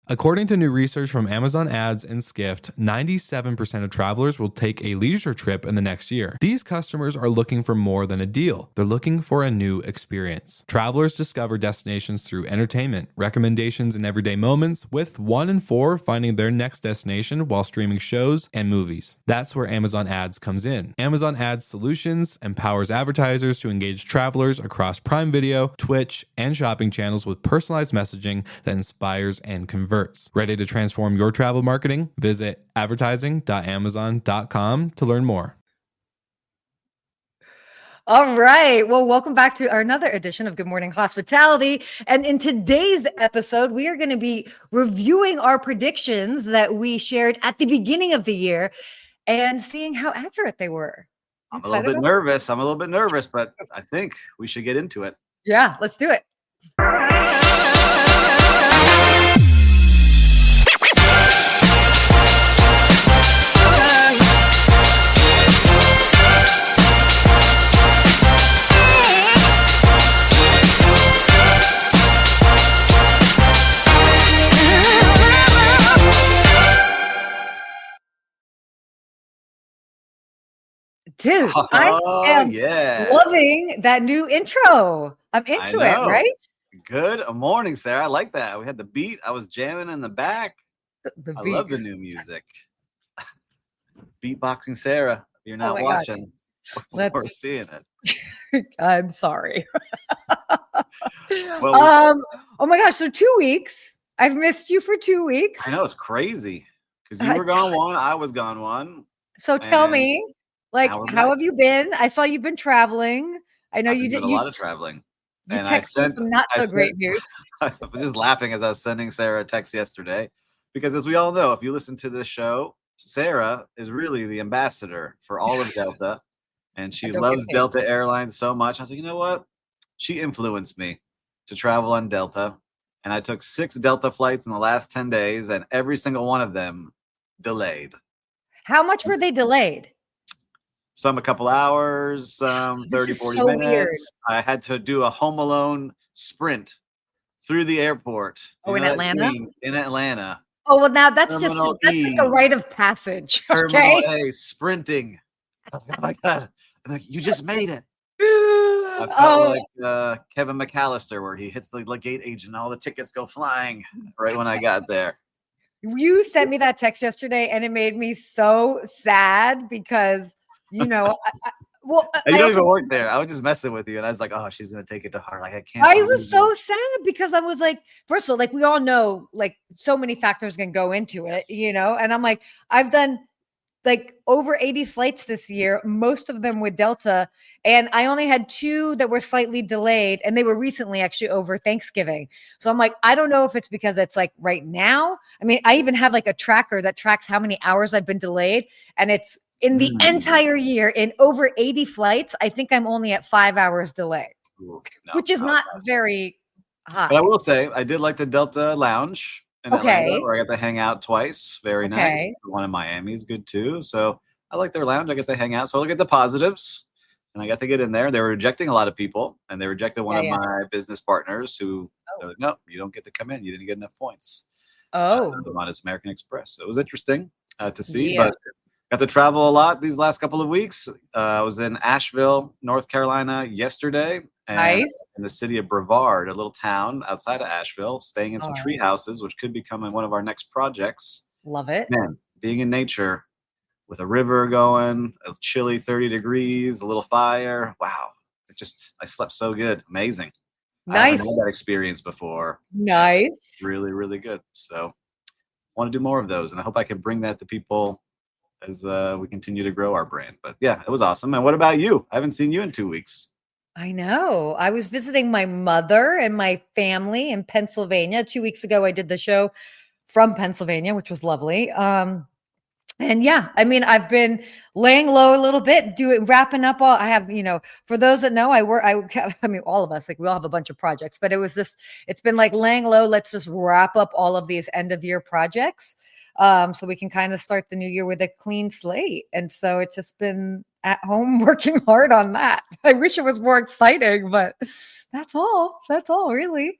According to new research from Amazon Ads and Skift, 97% of travelers will take a leisure trip in the next year. These customers are looking for more than a deal. They're looking for a new experience. Travelers discover destinations through entertainment, recommendations, and everyday moments, with 1 in 4 finding their next destination while streaming shows and movies. That's where Amazon Ads comes in. Amazon Ads Solutions empowers advertisers to engage travelers across Prime Video, Twitch, and shopping channels with personalized messaging that inspires and converts. Ready to transform your travel marketing? Visit advertising.amazon.com to learn more. All right. Well, welcome back to another edition of Good Morning Hospitality. And in today's episode, we are going to be reviewing our predictions that we shared at the beginning of the year and seeing how accurate they were. I'm a little bit nervous, but I think we should get into it. Yeah, let's do it. Dude, I am loving that new intro. I'm into it, right? Good morning, Sarah. I like that. We had the beat. I was jamming in the back. I love the new music. Beatboxing Sarah. You're not watching. We're seeing it. I'm sorry. Oh my gosh. So 2 weeks. I've missed you for 2 weeks. I know, it's crazy. Because you were gone one, I was gone one. So tell me. Like, how have you been? I saw you've been traveling. I know you did a lot of traveling. You texted some not so great news. I was just laughing as I was sending Sarah a text yesterday, because as we all know, if you listen to this show, Sarah is really the ambassador for all of Delta, and she loves Delta Airlines so much. I was like, you know what? She influenced me to travel on Delta, and I took 6 Delta flights in the last 10 days, and every single one of them delayed. How much were they delayed? Some a couple hours, 30, 40 minutes. Weird. I had to do a Home Alone sprint through the airport. Oh, in Atlanta? In Atlanta. Oh, well, now that's that's like a rite of passage. Terminal A, sprinting. Oh my God. Like, you just made it. I felt like Kevin McAllister, where he hits the gate agent and all the tickets go flying right when I got there. You sent me that text yesterday, and it made me so sad because you know, you don't even work there. I was just messing with you, and I was like, "Oh, she's gonna take it to heart." Like, I can't. I was so sad because I was like, first of all, like we all know, like so many factors can go into it, you know. And I'm like, I've done like over 80 flights this year, most of them with Delta, and I only had 2 that were slightly delayed, and they were recently actually over Thanksgiving. So I'm like, I don't know if it's because it's like right now. I mean, I even have like a tracker that tracks how many hours I've been delayed, and it's in the entire year, in over 80 flights, I think I'm only at 5 hours delay, which is not very high. But I will say, I did like the Delta Lounge in Atlanta, where I got to hang out twice. Very nice. The one in Miami is good too. So I like their lounge. I get to hang out. So I look at the positives, and I got to get in there. They were rejecting a lot of people, and they rejected one of my business partners who, like, no, you don't get to come in. You didn't get enough points. Oh, on his American Express. So it was interesting to see, but got to travel a lot these last couple of weeks. I was in Asheville, North Carolina yesterday. And in the city of Brevard, a little town outside of Asheville, staying in some tree houses, which could become one of our next projects. Love it. Man, being in nature with a river going, a chilly 30 degrees, a little fire. Wow. I slept so good. Amazing. Nice. I haven't had that experience before. Nice. Really, really good. So I want to do more of those. And I hope I can bring that to people as we continue to grow our brand. But yeah, it was awesome. And what about you? I haven't seen you in 2 weeks. I know. I was visiting my mother and my family in Pennsylvania. 2 weeks ago, I did the show from Pennsylvania, which was lovely. And yeah, I mean, I've been laying low a little bit, wrapping up all. I have, you know, for those that know, I mean, all of us, like we all have a bunch of projects, but it's been like laying low. Let's just wrap up all of these end of year projects. So we can kind of start the new year with a clean slate. And so it's just been at home working hard on that. I wish it was more exciting, but that's all really.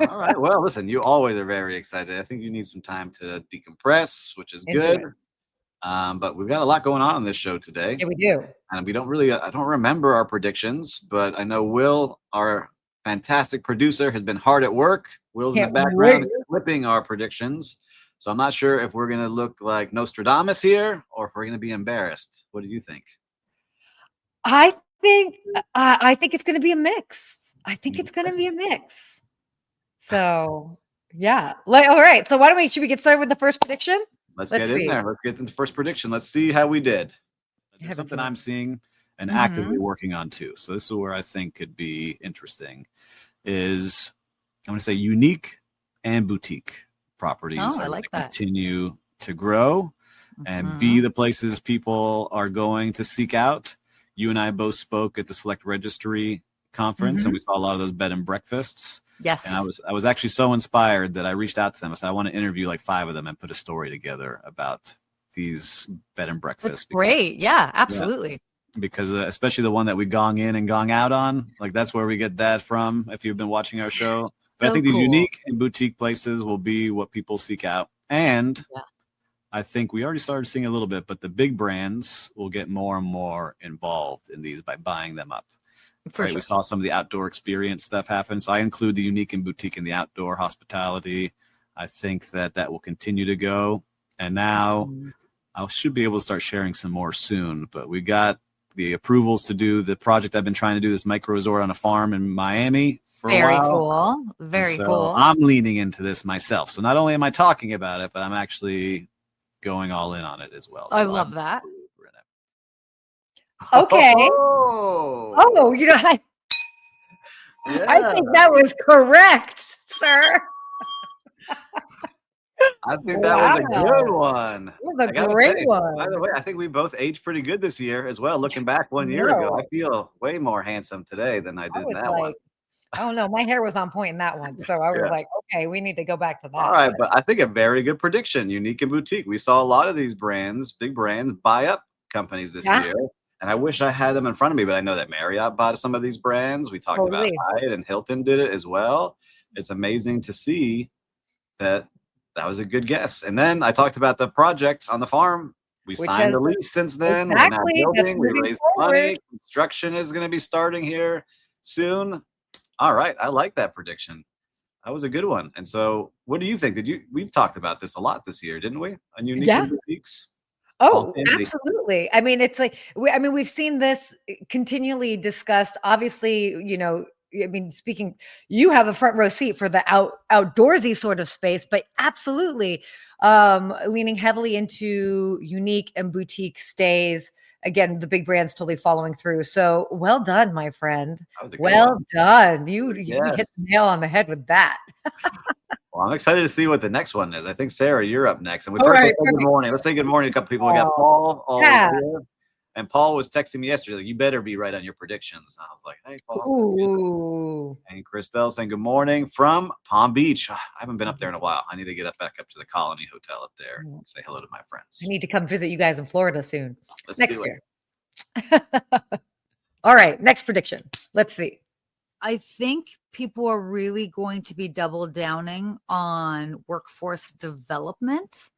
All right. Well, listen, you always are very excited. I think you need some time to decompress, which is Into good. it. But we've got a lot going on this show today. Yeah, we do. And we don't really, I don't remember our predictions, but I know Will, our fantastic producer, has been hard at work. Will's in the Can't background wait. clipping our predictions. So I'm not sure if we're going to look like Nostradamus here or if we're going to be embarrassed. What do you think? I think it's going to be a mix. I think it's going to be a mix. So yeah, all right. So should we get started with the first prediction? Let's get in there. Let's get into the first prediction. Let's see how we did. There's something I'm seeing and actively working on too. So this is where I think could be interesting. Is I'm going to say unique and boutique properties I like that. Continue to grow and be the places people are going to seek out. You and I both spoke at the Select Registry conference, and we saw a lot of those bed and breakfasts. Yes. And I was actually so inspired that I reached out to them. I said, I want to interview like 5 of them and put a story together about these bed and breakfasts. That's great. Yeah, absolutely. Yeah, because especially the one that we gong in and gong out on, like that's where we get that from. If you've been watching our show, but I think these unique and boutique places will be what people seek out. And I think we already started seeing a little bit, but the big brands will get more and more involved in these by buying them up. Right? Sure. We saw some of the outdoor experience stuff happen. So I include the unique and boutique in the outdoor hospitality. I think that will continue to go. And now I should be able to start sharing some more soon. But we got the approvals to do the project I've been trying to do, this micro resort on a farm in Miami for a while. Very cool. I'm leaning into this myself. So not only am I talking about it, but I'm actually going all in on it as well. So I love that. Okay. Oh, you know, I think that was correct, sir. I think that was a good one. That was a great one. By the way, I think we both aged pretty good this year as well. Looking back 1 year ago, I feel way more handsome today than I did in that one. Oh no, my hair was on point in that one. So I was like, okay, we need to go back to that. All right, but I think a very good prediction, unique and boutique. We saw a lot of these brands, big brands, buy up companies this year. And I wish I had them in front of me, but I know that Marriott bought some of these brands. We talked about Hyatt, and Hilton did it as well. It's amazing to see that was a good guess. And then I talked about the project on the farm. We signed the lease since then. Exactly. We're now building. We raised money. Construction is going to be starting here soon. All right. I like that prediction. That was a good one. And so what do you think? We've talked about this a lot this year, didn't we? On unique and boutiques. Oh, absolutely. I mean, it's like, we've seen this continually discussed. Obviously, you know, I mean, you have a front row seat for the outdoorsy sort of space, but absolutely leaning heavily into unique and boutique stays. Again, the big brands totally following through. So well done, my friend. Well done. You hit the nail on the head with that. Well, I'm excited to see what the next one is. I think, Sarah, you're up next. And let's say good morning. Let's say good morning to a couple people. We got Paul. Here. And Paul was texting me yesterday, like, you better be right on your predictions. And I was like, hey, Paul. Ooh. And Christelle saying good morning from Palm Beach. I haven't been up there in a while. I need to get back up to the Colony Hotel up there and say hello to my friends. I need to come visit you guys in Florida soon. Next year. All right. Next prediction. Let's see. I think people are really going to be double downing on workforce development.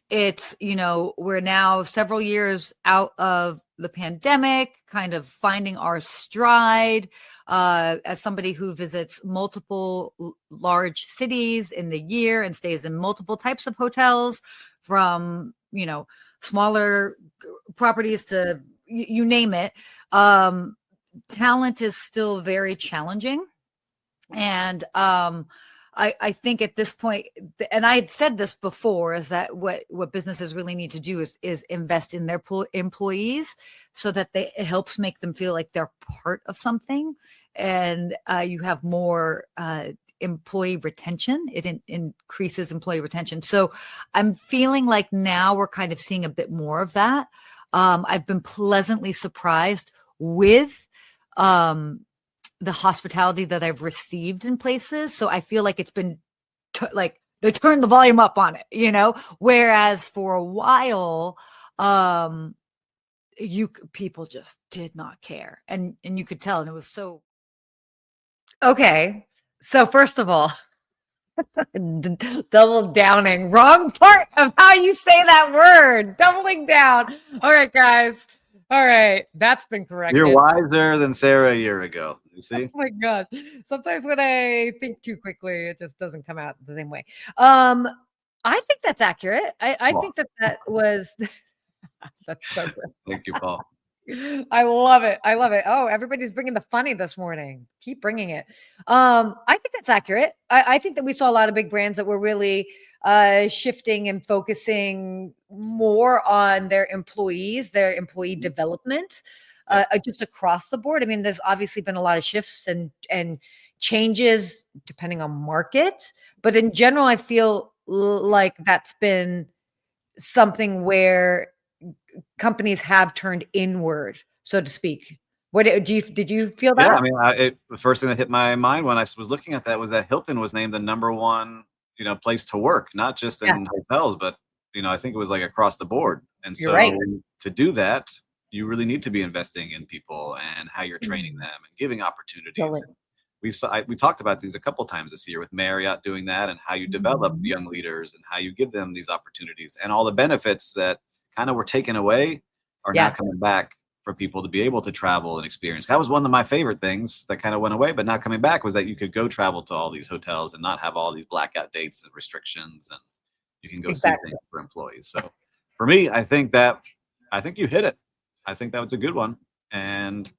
It's, you know, we're now several years out of the pandemic, kind of finding our stride. As somebody who visits multiple large cities in the year and stays in multiple types of hotels, from, you know, smaller properties to you name it. Talent is still very challenging. And I think at this point, and I had said this before, is that what businesses really need to do is invest in their employees so that it helps make them feel like they're part of something. And you have more employee retention. It increases employee retention. So I'm feeling like now we're kind of seeing a bit more of that. I've been pleasantly surprised with the hospitality that I've received in places. So I feel like it's been like they turned the volume up on it, you know, whereas for a while, people just did not care. And you could tell, and it was so. Okay. So first of all, double downing. Wrong part of how you say that word. Doubling down. All right, guys. All right. That's been corrected. You're wiser than Sarah a year ago. You see? Oh my God. Sometimes when I think too quickly, it just doesn't come out the same way. I think that's accurate. I think that was that's so good. Thank you, Paul. I love it. I love it. Oh, everybody's bringing the funny this morning. Keep bringing it. I think that's accurate. I think that we saw a lot of big brands that were really shifting and focusing more on their employees, their employee development, just across the board. I mean, there's obviously been a lot of shifts and changes depending on market, but in general, I feel like that's been something where companies have turned inward, so to speak. What did you feel that? Yeah, I mean, the first thing that hit my mind when I was looking at that was that Hilton was named the #1, place to work, not just in hotels, but I think it was like across the board. And You're so right. to do that, you really need to be investing in people and how you're training them and giving opportunities. Totally. We talked about these a couple times this year with Marriott doing that, and how you develop young leaders and how you give them these opportunities, and all the benefits that kind of were taken away are now coming back for people to be able to travel and experience. That was one of my favorite things that kind of went away, but now coming back was that you could go travel to all these hotels and not have all these blackout dates and restrictions, and you can go see things for employees. So for me, I think you hit it. I think that was a good one. And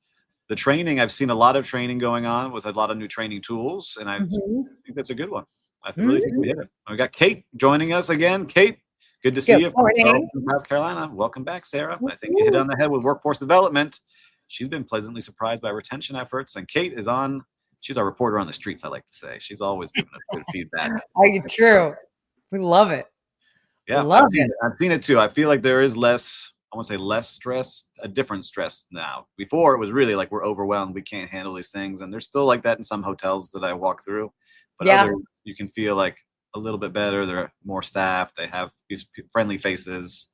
the training, I've seen a lot of training going on with a lot of new training tools, and I think that's a good one. I really think we hit it. We got Kate joining us again. Kate, good to see you from Charleston, South Carolina. Welcome back, Sarah. I think you hit it on the head with workforce development. She's been pleasantly surprised by retention efforts, and Kate is she's our reporter on the streets, I like to say. She's always giving us good feedback. True. We love it. Yeah, I've seen it too. I feel like there is less, I won't say less stress, a different stress now. Before it was really like we're overwhelmed, we can't handle these things, and there's still like that in some hotels that I walk through. But others, you can feel like a little bit better. They're more staffed. They have these friendly faces,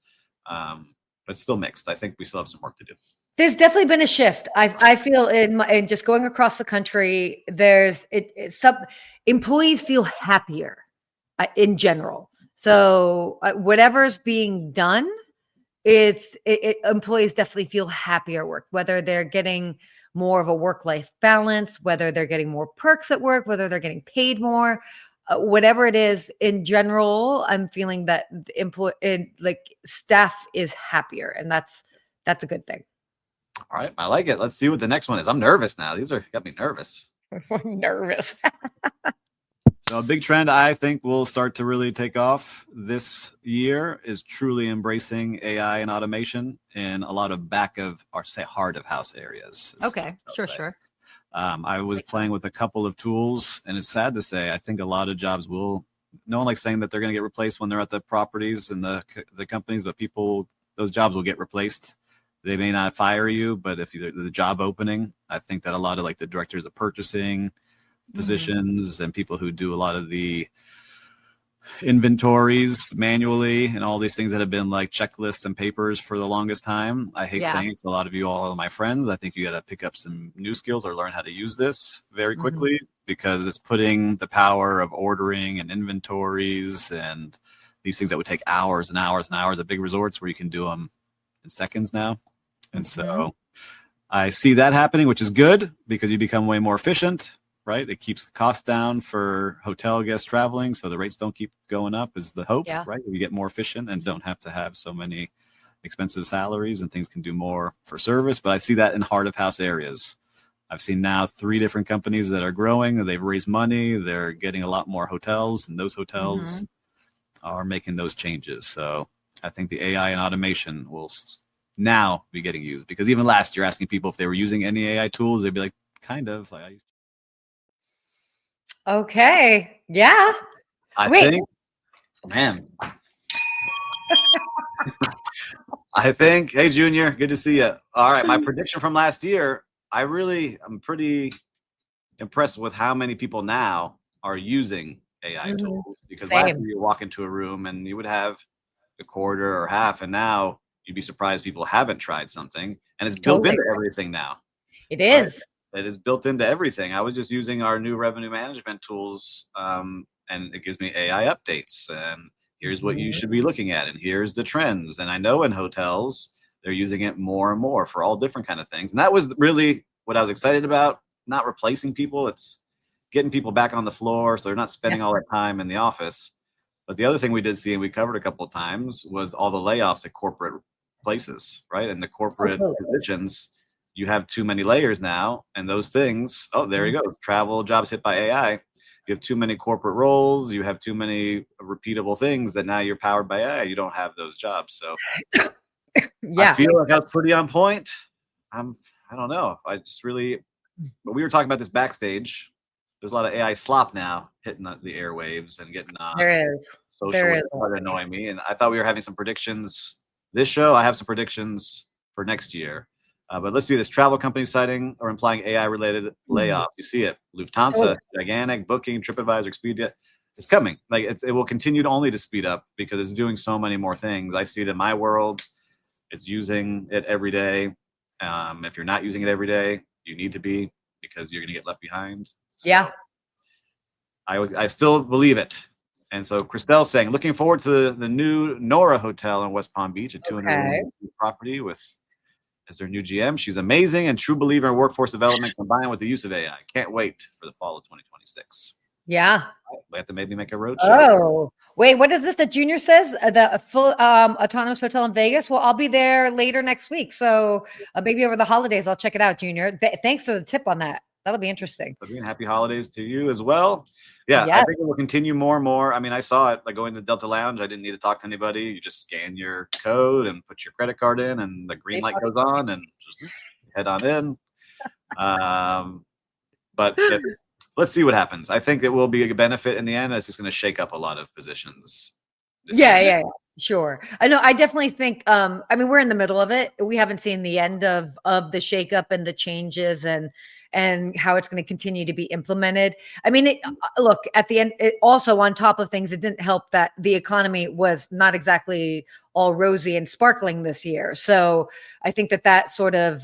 but still mixed. I think we still have some work to do. There's definitely been a shift. I feel in just going across the country, some employees feel happier in general. So whatever's being done, employees definitely feel happier at work, whether they're getting more of a work-life balance, whether they're getting more perks at work, whether they're getting paid more, whatever it is. In general, I'm feeling that staff is happier, and that's a good thing. All right, I like it. Let's see what the next one is. I'm nervous now. These got me nervous. I'm nervous. So a big trend I think will start to really take off this year is truly embracing AI and automation in a lot of heart of house areas. Okay, sure. I was playing with a couple of tools, and it's sad to say, I think a lot of jobs no one likes saying that they're going to get replaced when they're at the properties and the companies, but those jobs will get replaced. They may not fire you, but if there's a job opening, I think that a lot of like the directors of purchasing positions and people who do a lot of the inventories manually and all these things that have been like checklists and papers for the longest time. I hate saying it to a lot of you, all of my friends. I think you got to pick up some new skills or learn how to use this very quickly because it's putting the power of ordering and inventories and these things that would take hours and hours and hours at big resorts where you can do them in seconds now. And so I see that happening, which is good because you become way more efficient. Right, it keeps the cost down for hotel guests traveling, so the rates don't keep going up. Is the hope, right? You get more efficient and don't have to have so many expensive salaries, and things can do more for service. But I see that in heart of house areas. I've seen now 3 different companies that are growing. They've raised money. They're getting a lot more hotels, and those hotels are making those changes. So I think the AI and automation will now be getting used because even last year, asking people if they were using any AI tools, they'd be like, kind of. Like I used. Okay. Yeah. I think, man. Hey, Junior, good to see you. All right. My prediction from last year, I'm pretty impressed with how many people now are using AI tools because last year you walk into a room and you would have a quarter or half, and now you'd be surprised people haven't tried something, and it's built into everything now. It is. It is built into everything. I was just using our new revenue management tools, and it gives me AI updates. And here's what you should be looking at, and here's the trends. And I know in hotels they're using it more and more for all different kind of things. And that was really what I was excited about. Not replacing people; it's getting people back on the floor, so they're not spending all their time in the office. But the other thing we did see, and we covered a couple of times, was all the layoffs at corporate places, right? And the corporate positions, you have too many layers now, and those things, oh, there you go. Travel jobs hit by AI. You have too many corporate roles. You have too many repeatable things that now you're powered by AI. You don't have those jobs. So I feel like I was pretty on point. I don't know. I just really, but we were talking about this backstage. There's a lot of AI slop now hitting the airwaves and getting on. There is. Social started annoying me. And I thought we were having some predictions this show. I have some predictions for next year. But let's see this. Travel company citing or implying AI-related layoffs. You see it. Lufthansa, gigantic, Booking, TripAdvisor, Expedia. It's coming. Like it will continue to only to speed up because it's doing so many more things. I see it in my world. It's using it every day. If you're not using it every day, you need to be, because you're going to get left behind. So I still believe it. And so Christelle's saying, looking forward to the new Nora Hotel in West Palm Beach, a 200 property with as their new GM. She's amazing and true believer in workforce development combined with the use of AI. Can't wait for the fall of 2026. Yeah. We have to maybe make a road show. Oh, wait, what is this that Junior says? The full autonomous hotel in Vegas? Well, I'll be there later next week. So maybe over the holidays, I'll check it out, Junior. Thanks for the tip on that. That'll be interesting. So being happy holidays to you as well. Yeah, I think it will continue more and more. I mean, I saw it like going to the Delta Lounge. I didn't need to talk to anybody. You just scan your code and put your credit card in, and the green light goes on, and just head on in. But let's see what happens. I think it will be a benefit in the end. It's just going to shake up a lot of positions. Yeah. Sure. I know. I definitely think, I mean, we're in the middle of it. We haven't seen the end of the shakeup and the changes and how it's going to continue to be implemented. I mean, look, at the end, also on top of things, it didn't help that the economy was not exactly all rosy and sparkling this year. So I think that sort of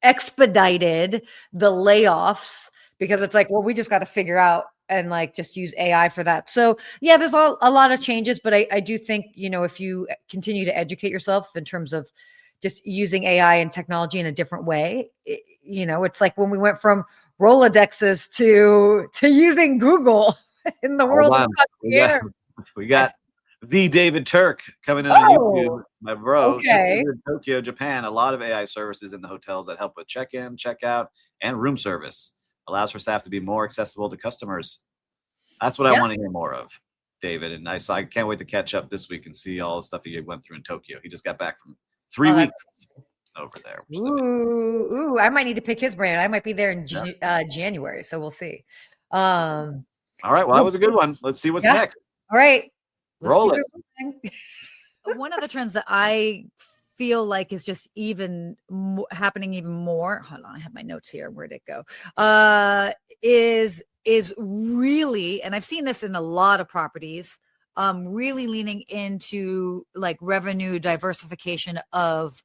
expedited the layoffs, because it's like, well, we just got to figure out and like just use AI for that. So yeah, there's a lot of changes, but I do think, if you continue to educate yourself in terms of just using AI and technology in a different way, it's like when we went from Rolodexes to using Google in the world of we got the David Turk coming in on YouTube, my bro. Okay. Tokyo, Japan. A lot of AI services in the hotels that help with check-in, check-out, and room service. Allows for staff to be more accessible to customers. That's what I want to hear more of, David. And I can't wait to catch up this week and see all the stuff he went through in Tokyo. He just got back from 3 weeks over there. Ooh, I might need to pick his brand. I might be there in January, so we'll see. All right, well, that was a good one. Let's see what's next. All right. Roll it. One of the trends that I feel like is just even happening even more. Hold on, I have my notes here. Where'd it go? Is really, and I've seen this in a lot of properties, really leaning into like revenue diversification of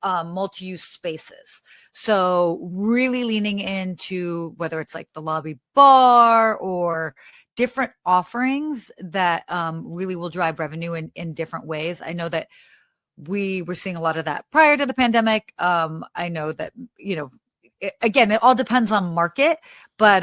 multi-use spaces. So really leaning into whether it's like the lobby bar or different offerings that really will drive revenue in different ways. I know that we were seeing a lot of that prior to the pandemic. I know that, again, it all depends on market, but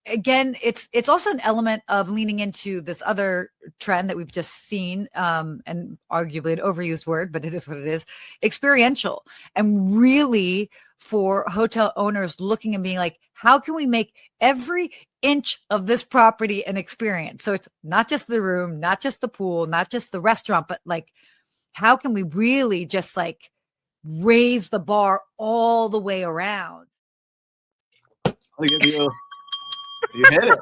again, it's also an element of leaning into this other trend that we've just seen, and arguably an overused word, but it is what it is, experiential. And really for hotel owners looking and being like, how can we make every inch of this property an experience? So it's not just the room, not just the pool, not just the restaurant, but like, how can we really just like raise the bar all the way around? You hit it.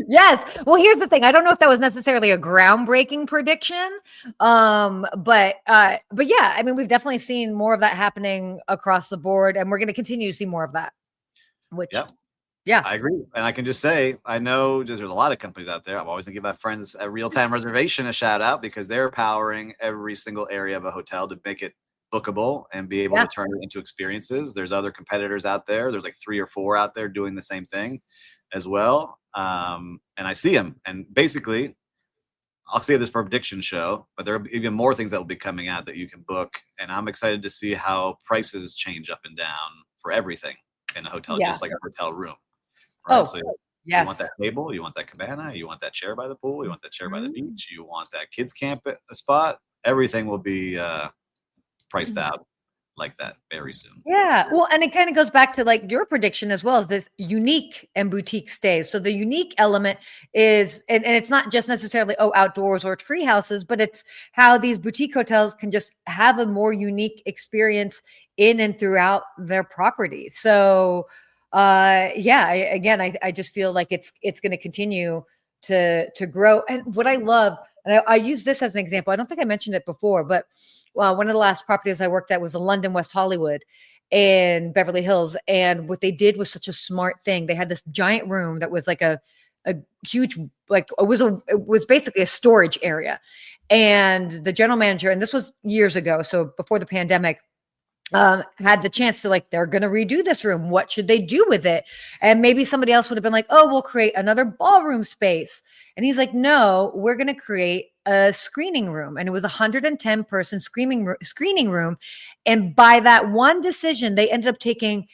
Yes. Well, here's the thing. I don't know if that was necessarily a groundbreaking prediction. But yeah, I mean, we've definitely seen more of that happening across the board, and we're going to continue to see more of that. Yeah, I agree. And I can just say, I know there's a lot of companies out there. I'm always going to give my friends at Real Time Reservation a shout out, because they're powering every single area of a hotel to make it bookable and be able to turn it into experiences. There's other competitors out there. There's like 3 or 4 out there doing the same thing as well. And I see them. And basically, I'll say this prediction show, but there are even more things that will be coming out that you can book. And I'm excited to see how prices change up and down for everything in a hotel, just like a hotel room. Right? So you want that table, you want that cabana, you want that chair by the pool, you want that chair by the beach, you want that kids camp spot. Everything will be priced out like that very soon. Yeah. Well, and it kind of goes back to like your prediction as well as this unique and boutique stays. So the unique element is, and it's not just necessarily, outdoors or tree houses, but it's how these boutique hotels can just have a more unique experience in and throughout their property. So I just feel like it's going to continue to grow. And what I love, and I use this as an example, I don't think I mentioned it before, but one of the last properties I worked at was in London, West Hollywood in Beverly Hills. And what they did was such a smart thing. They had this giant room that was like a huge, like it was basically a storage area. And the general manager, and this was years ago, so before the pandemic, had the chance to like, they're going to redo this room. What should they do with it? And maybe somebody else would have been like, oh, we'll create another ballroom space. And he's like, no, we're going to create a screening room. And it was 110 person screening room. And by that one decision, they ended up taking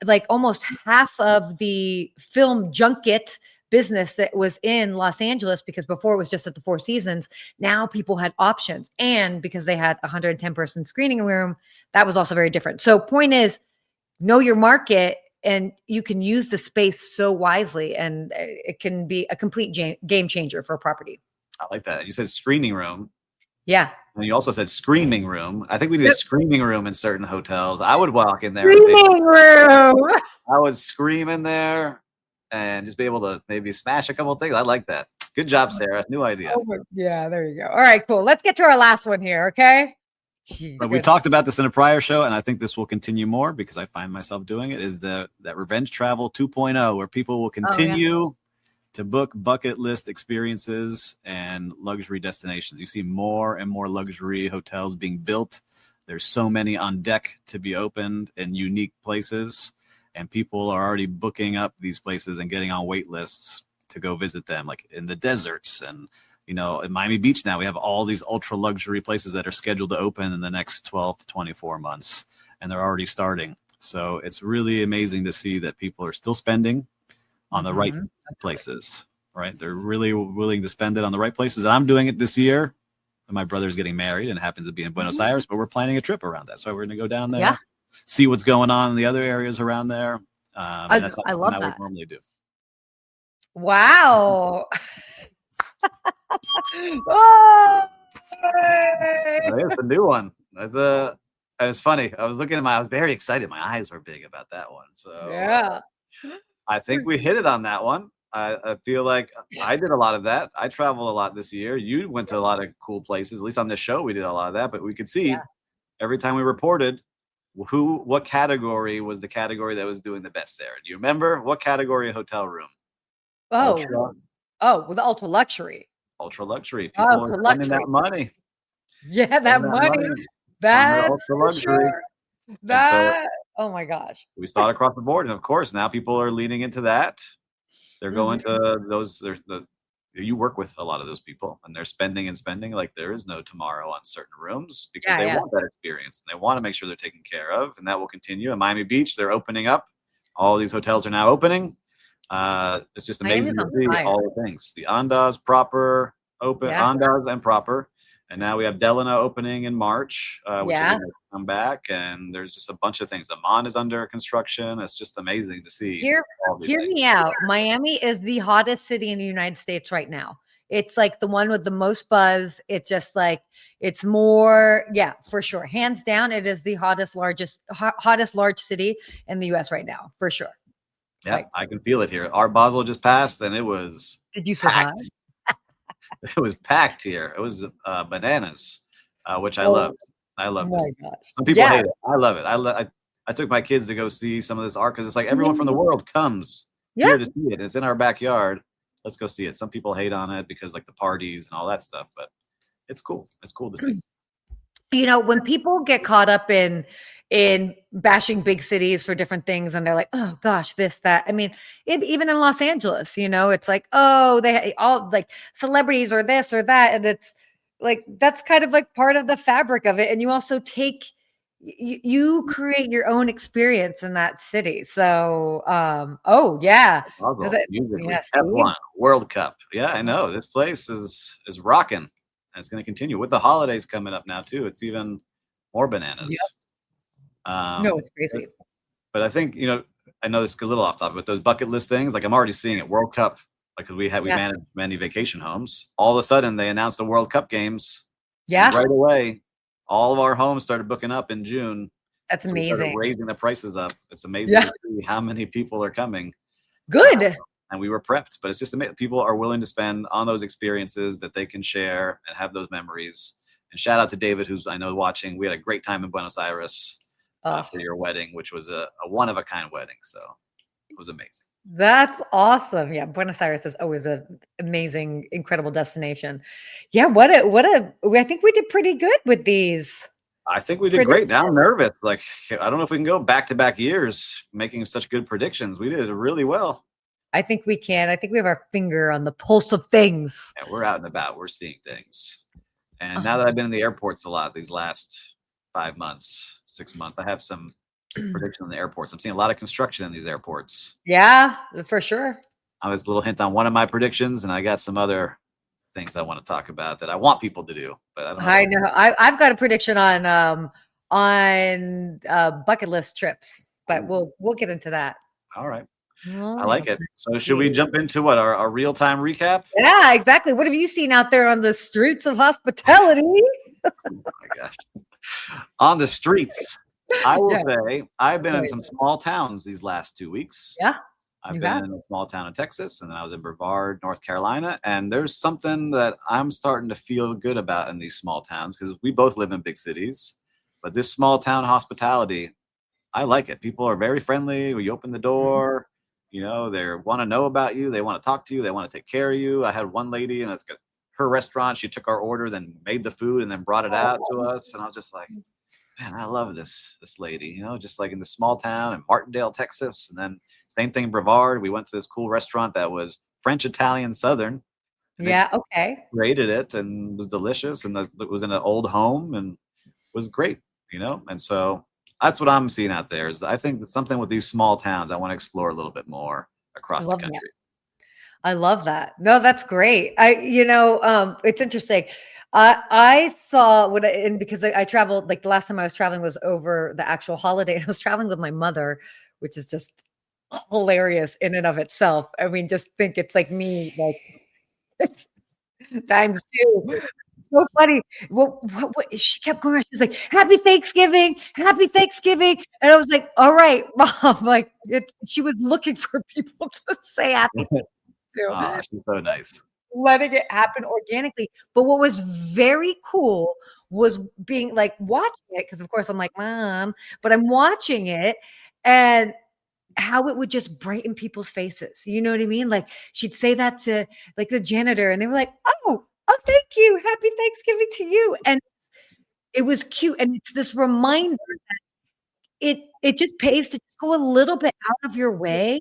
like almost half of the film junket business that was in Los Angeles, because before it was just at the Four Seasons. Now people had options. And because they had 110 person screening room, that was also very different. So point is, know your market, and you can use the space so wisely, and it can be a complete game changer for a property. I like that. You said screening room. Yeah. And you also said screaming room. I think we need a screaming room in certain hotels. I would walk in there. Screaming room. I would scream in there and just be able to maybe smash a couple of things. I like that. Good job, Sarah. New idea. Yeah, there you go. All right, cool. Let's get to our last one here, okay? But we talked about this in a prior show, and I think this will continue more because I find myself doing it, is that revenge travel 2.0, where people will continue to book bucket list experiences and luxury destinations. You see more and more luxury hotels being built. There's so many on deck to be opened in unique places, and people are already booking up these places and getting on wait lists to go visit them, like in the deserts. And in Miami Beach now, we have all these ultra luxury places that are scheduled to open in the next 12 to 24 months, and they're already starting. So it's really amazing to see that people are still spending on the right places, right? They're really willing to spend it on the right places. And I'm doing it this year. And my brother's getting married and happens to be in Buenos Aires, but we're planning a trip around that. So we're going to go down there, see what's going on in the other areas around there. I love that. I would normally do. Wow. It's a new one. It's funny. I was very excited. My eyes were big about that one. So yeah, I think we hit it on that one. I feel like I did a lot of that. I traveled a lot this year. You went to a lot of cool places. At least on this show, we did a lot of that. But we could see every time we reported what category was the category that was doing the best, Sarah. Do you remember what category of hotel room? With ultra luxury. Ultra luxury. People are spending that money. Yeah, that money. That's ultra luxury. Sure. Oh my gosh. We saw it across the board. And of course, now people are leaning into that. They're going to those. You work with a lot of those people, and they're spending like there is no tomorrow on certain rooms because they want that experience, and they want to make sure they're taken care of, and that will continue. In Miami Beach, they're opening up. All these hotels are now opening. It's just amazing to see all the things. The Andaz proper open, Andaz and proper. And now we have Delano opening in March, which is going to come back. And there's just a bunch of things. Amman is under construction. It's just amazing to see. Hear me out. Miami is the hottest city in the United States right now. It's like the one with the most buzz. It's just like, it's more, for sure. Hands down, it is the hottest large city in the US right now, for sure. Yeah, I can feel it here. Art Basel just passed, and it was Did you survive? It was packed here. It was bananas, which I loved. I loved it. Gosh. Some people hate it. I love it. I took my kids to go see some of this art because it's like everyone from the world comes here to see it. It's in our backyard. Let's go see it. Some people hate on it because like the parties and all that stuff, but it's cool. It's cool to see. when people get caught up in bashing big cities for different things, and they're like, oh gosh, this, that. I mean, even in Los Angeles, it's like, oh, they all like celebrities or this or that. And it's like, that's kind of like part of the fabric of it. And you also you create your own experience in that city. So, oh yeah. Is it, Musically, yeah, Steve? F1 World Cup. Yeah, I know this place is rocking, and it's going to continue with the holidays coming up now too. It's even more bananas. No, it's crazy. But I think I know this is a little off topic, but those bucket list things, like I'm already seeing it. World Cup, like we manage many vacation homes. All of a sudden, they announced the World Cup games. Yeah, right away. All of our homes started booking up in June. That's so we started amazing. raising the prices up. It's amazing to see how many people are coming. Good. And we were prepped, but it's just amazing. People are willing to spend on those experiences that they can share and have those memories. And shout out to David, who's I know watching. We had a great time in Buenos Aires for your wedding, which was a one-of-a-kind wedding. So it was amazing. That's awesome. Yeah, Buenos Aires is always an amazing, incredible destination. Yeah, I think we did pretty good with these. I think we did great. Now I'm nervous. Like, I don't know if we can go back-to-back years making such good predictions. We did really well. I think we can. I think we have our finger on the pulse of things. Yeah, we're out and about. We're seeing things. And now that I've been in the airports a lot these last 5 months, 6 months, I have some prediction on the airports. I'm seeing a lot of construction in these airports. Yeah, for sure. I was a little hint on one of my predictions, and I got some other things I want to talk about that I want people to do, but I don't know. I know. I've got a prediction on bucket list trips, but we'll get into that. All right. I like it. So should we jump into what our real-time recap? Yeah, exactly. What have you seen out there on the streets of hospitality? Oh my gosh. On the streets. I will say I've been in some small towns these last 2 weeks. Yeah. I've been in a small town in Texas, and then I was in Brevard, North Carolina. And there's something that I'm starting to feel good about in these small towns because we both live in big cities. But this small town hospitality, I like it. People are very friendly. We open the door. They want to know about you. They want to talk to you. They want to take care of you. I had one lady, and it's her restaurant. She took our order, then made the food, and then brought it out to us. And I was just like, man, I love this lady, just like in the small town in Martindale, Texas. And then same thing in Brevard. We went to this cool restaurant that was French, Italian, Southern. Yeah, okay. Rated it and was delicious. And it was in an old home and was great, And so that's what I'm seeing out there is I think that something with these small towns I want to explore a little bit more across the country. I love that. No, that's great. It's interesting. I saw because I traveled, like the last time I was traveling was over the actual holiday. I was traveling with my mother, which is just hilarious in and of itself. I mean, just think it's like me, like times two. So funny. What she kept going around. She was like, Happy Thanksgiving. And I was like, all right, Mom. Like she was looking for people to say happy Thanksgiving. Oh, she's so nice. Letting it happen organically. But what was very cool was being like watching it, because of course I'm like, Mom, but I'm watching it and how it would just brighten people's faces. You know what I mean? Like she'd say that to like the janitor and they were like, oh, thank you. Happy Thanksgiving to you. And it was cute. And it's this reminder that it just pays to go a little bit out of your way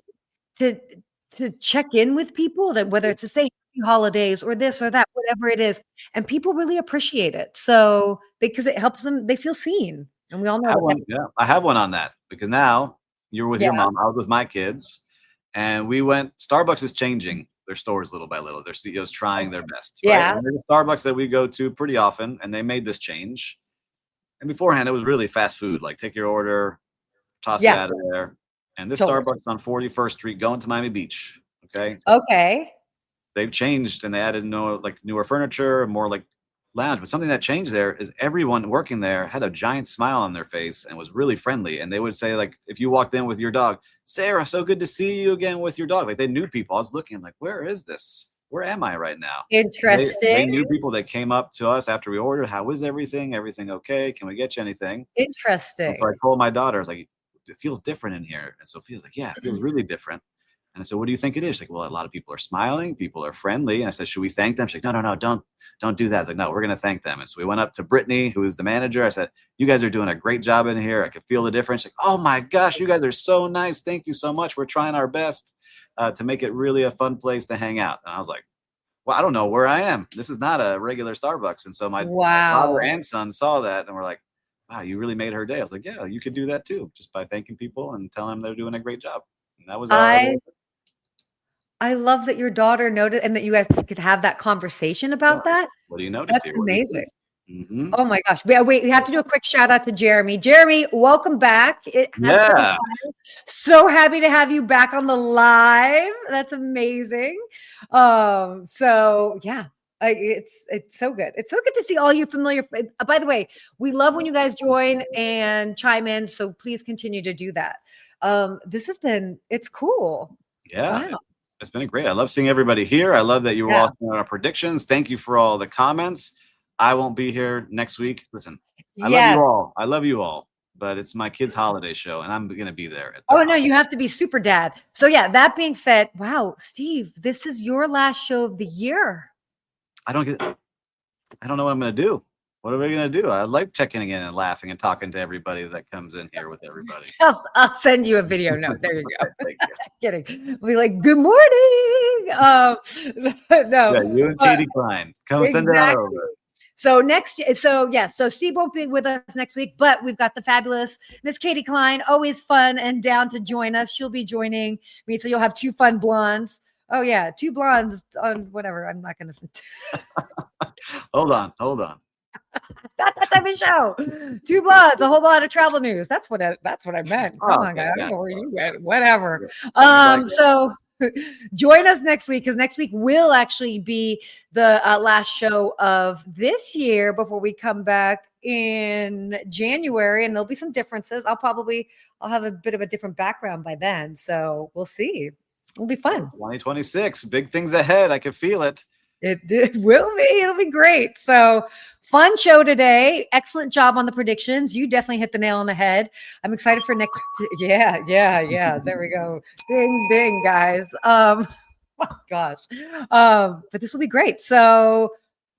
to check in with people, that whether it's to say happy holidays or this or that, whatever it is. And people really appreciate it. So because it helps them, they feel seen. And we all know I have one on that because now you're with your mom. I was with my kids and we went, Starbucks is changing their stores little by little. Their CEOs trying their best. Right? Yeah. And there's a Starbucks that we go to pretty often and they made this change. And beforehand, it was really fast food, like take your order, toss it out of there. And this Starbucks on 41st Street going to Miami Beach. Okay. They've changed and they added newer furniture and more like lounge. But something that changed there is everyone working there had a giant smile on their face and was really friendly. And they would say, like, if you walked in with your dog, Sarah, so good to see you again with your dog. Like they knew people. I was looking like, where is this? Where am I right now? Interesting. They knew people that came up to us after we ordered. How is everything? Everything okay? Can we get you anything? Interesting. So I told my daughter, I was like, it feels different in here. And Sophia's like, yeah, it feels really different. And I said, what do you think it is? She's like, well, a lot of people are smiling, people are friendly. And I said, should we thank them? She's like, no, don't do that. I was like, no, we're going to thank them. And so we went up to Brittany, who is the manager. I said, you guys are doing a great job in here. I could feel the difference. She's like, oh my gosh, you guys are so nice. Thank you so much. We're trying our best to make it really a fun place to hang out. And I was like, well, I don't know where I am. This is not a regular Starbucks. And so my father and son saw that and were like, wow, you really made her day. I was like, yeah, you could do that too, just by thanking people and telling them they're doing a great job. And that was I love that your daughter noticed and that you guys could have that conversation about that. What do you notice? That's amazing. Mm-hmm. Oh my gosh. Wait, we have to do a quick shout out to Jeremy. Jeremy, welcome back. It has been a while. So happy to have you back on the live. That's amazing. So yeah, it's so good. It's so good to see all you familiar. By the way, we love when you guys join and chime in. So please continue to do that. It's cool. Yeah. Wow. It's been great. I love seeing everybody here. I love that you were all doing our predictions. Thank you for all the comments. I won't be here next week. Listen, I love you all. I love you all. But it's my kids' holiday show, and I'm going to be there. No, you have to be super dad. So yeah, that being said, wow, Steve, this is your last show of the year. I don't know what I'm going to do. What are we going to do? I like checking in and laughing and talking to everybody that comes in here with everybody. I'll send you a video note. There you go. Thank you. Kidding. We'll be like, good morning. No. Yeah, you and Katie Klein. Come send that over. So Steve won't be with us next week, but we've got the fabulous Miss Katie Klein, always fun and down to join us. She'll be joining me. So you'll have two fun blondes. Oh yeah, two blondes on whatever. I'm not going to. Hold on. Not that type of show. Two bloods, a whole lot of travel news. That's what I meant. Come on, guys. I don't know where you went. Whatever. So join us next week, because next week will actually be the last show of this year before we come back in January, and there'll be some differences. I'll have a bit of a different background by then, so we'll see. It'll be fun. 2026, big things ahead. I can feel it. It will be. It'll be great. So fun show today. Excellent job on the predictions. You definitely hit the nail on the head. I'm excited for next. Yeah. There we go. Ding, ding, guys. Oh gosh. But this will be great. So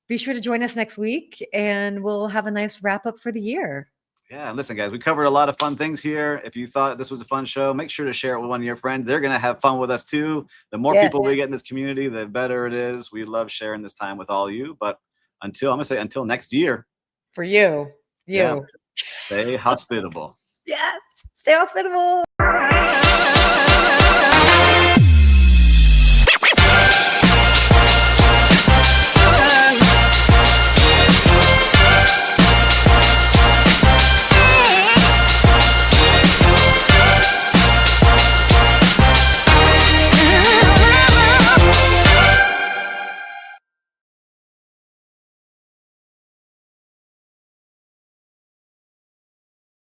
be sure to join us next week, and we'll have a nice wrap up for the year. Yeah, listen, guys, we covered a lot of fun things here. If you thought this was a fun show, make sure to share it with one of your friends. They're going to have fun with us too. The more people we get in this community, the better it is. We love sharing this time with all you. But until next year. For you. Yeah, stay hospitable. Yes. Stay hospitable.